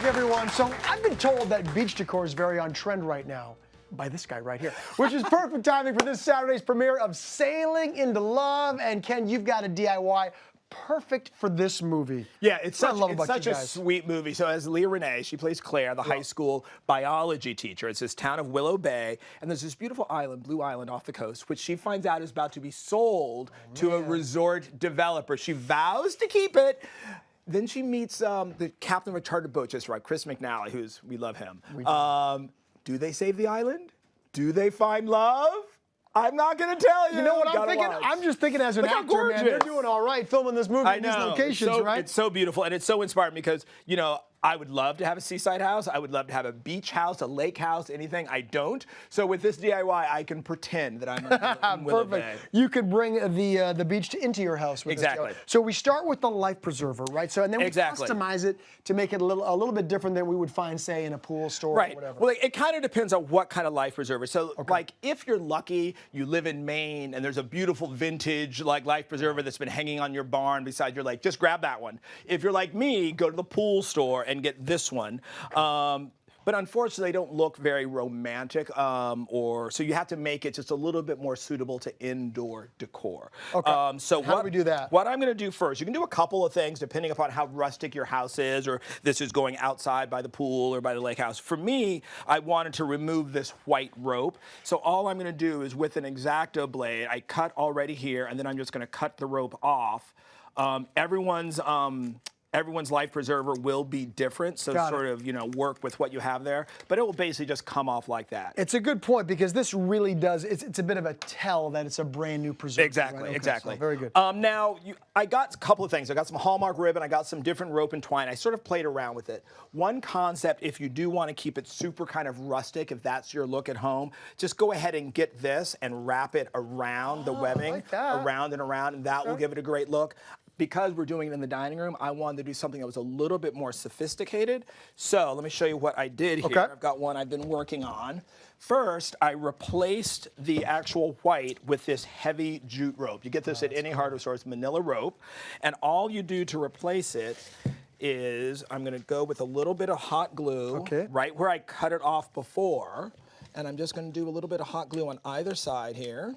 everyone. So I've been told that beach decor is very on trend right now by this guy right here, which is perfect timing for this Saturday's premiere of Sailing into Love. And Ken, you've got a DIY perfect for this movie. Yeah, it's such a guys. sweet movie. So as Leah Renee, she plays Claire, the high school biology teacher. It's this town of Willow Bay, and there's this beautiful island, Blue Island off the coast, which she finds out is about to be sold to a resort developer. She vows to keep it. Then she meets the captain of a chartered boat just right, Chris McNally, we love him. Do they save the island? Do they find love? I'm not going to tell you. You know what I'm thinking? Watch. I'm just thinking as an Look how actor, man, they're doing all right filming this movie in these locations, right? It's so beautiful, and it's so inspiring because, you know, I would love to have a seaside house. I would love to have a beach house, a lake house, anything. I don't. So with this DIY, I can pretend that I'm in Willow Bay. You could bring the beach into your house with Exactly. this. So we start with the life preserver, right? So and then we customize it to make it a little bit different than we would find, say, in a pool store or whatever. Well, it kind of depends on what kind of life preserver. So, like, if you're lucky, you live in Maine, and there's a beautiful vintage life preserver that's been hanging on your barn beside your lake, just grab that one. If you're like me, go to the pool store and get this one. But unfortunately, they don't look very romantic, so you have to make it just a little bit more suitable to indoor decor. Okay. So how do we do that? What I'm going to do first, you can do a couple of things depending upon how rustic your house is, or this is going outside by the pool or by the lake house. For me, I wanted to remove this white rope. So all I'm going to do is with an X-Acto blade, I cut already here, and then I'm just going to cut the rope off. Everyone's life preserver will be different, so sort of, work with what you have there. But it will basically just come off like that. It's a good point because this really does, it's a bit of a tell that it's a brand new preserver. Exactly, right? Okay, exactly. So very good. Now, I got a couple of things. I got some Hallmark ribbon, I got some different rope and twine. I sort of played around with it. One concept, if you do want to keep it super kind of rustic, if that's your look at home, just go ahead and get this and wrap it around the webbing, like that. around and around, and that will give it a great look. Because we're doing it in the dining room, I wanted to do something that was a little bit more sophisticated. So let me show you what I did here. I've got one I've been working on. First, I replaced the actual white with this heavy jute rope. You get this at any hardware store. It's manila rope. And all you do to replace it is I'm going to go with a little bit of hot glue right where I cut it off before. And I'm just going to do a little bit of hot glue on either side here.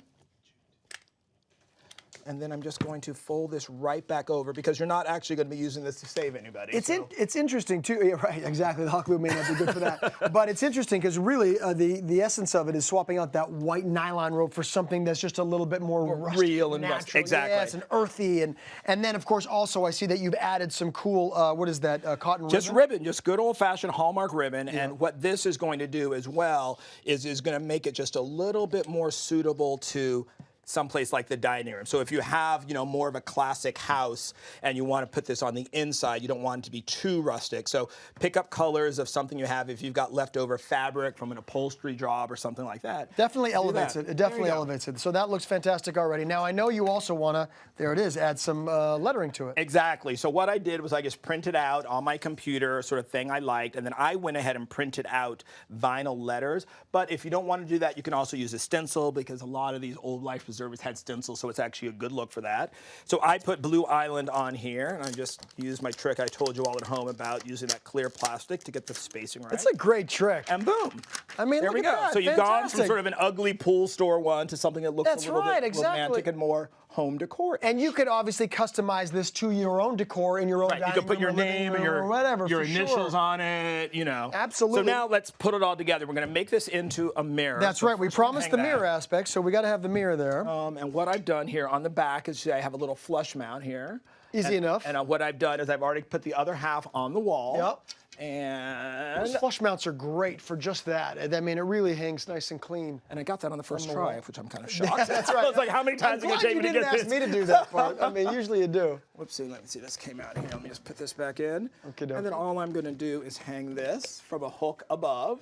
And then I'm just going to fold this right back over because you're not actually going to be using this to save anybody. It's interesting too. Yeah, right, exactly. The hot glue may not be good for that, but it's interesting because really the essence of it is swapping out that white nylon rope for something that's just a little bit more rustic, real and natural. rustic. Exactly. Yes, and earthy, and then of course also I see that you've added some cool what is that cotton ribbon? Just ribbon, just good old-fashioned Hallmark ribbon. Yeah. And what this is going to do as well is going to make it just a little bit more suitable to someplace like the dining room. So if you have, more of a classic house and you want to put this on the inside, you don't want it to be too rustic. So pick up colors of something you have. If you've got leftover fabric from an upholstery job or something like that. Definitely elevates it. It definitely elevates it. So that looks fantastic already. Now I know you also want to, there it is, add some lettering to it. Exactly. So what I did was I just printed out on my computer sort of thing I liked, and then I went ahead and printed out vinyl letters. But if you don't want to do that, you can also use a stencil because a lot of these old life preservers had stencils, so it's actually a good look for that. So I put Blue Island on here, and I just used my trick I told you all at home about using that clear plastic to get the spacing right. It's a great trick. And boom. I mean, there we go. That. So you've gone from sort of an ugly pool store one to something that looks a little bit romantic and more home decor. And you could obviously customize this to your own decor in your own dining room. You could put your name or your initials on it, Absolutely. So now let's put it all together. We're going to make this into a mirror. That's right. We promised the mirror aspect, so we got to have the mirror there. And what I've done here on the back is I have a little flush mount here. Easy enough. And what I've done is I've already put the other half on the wall. Yep. And those flush mounts are great for just that. I mean, it really hangs nice and clean. And I got that on the first try, which I'm kind of shocked. That's right. I was like, how many times are you going to take me to get this? You didn't ask me to do that part. I mean, usually you do. Whoopsie, let me see. This came out here. Let me just put this back in. Okay, and then all I'm going to do is hang this from a hook above.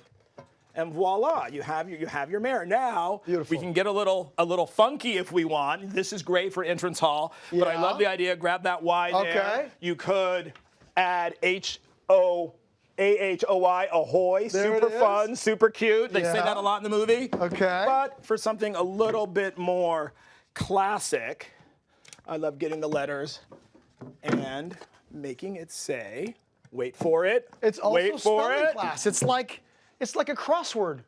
And voila, you have your mirror. Now we can get a little funky if we want. This is great for entrance hall, but I love the idea. Grab that Y there. You could add AHOY, ahoy, super fun, super cute. They say that a lot in the movie. Okay. But for something a little bit more classic, I love getting the letters and making it say Wait for it. It's also Wait for spelling it. class. It's like a crossword.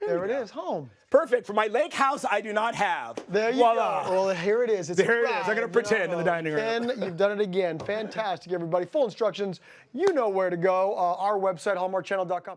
There it is, home. Perfect. For my lake house, I do not have. There you Voila. go. Well, here it is. It's There it is. arrived. I'm going to pretend in the dining room. Ken, you've done it again. Fantastic, everybody. Full instructions. You know where to go. Our website, hallmarkchannel.com.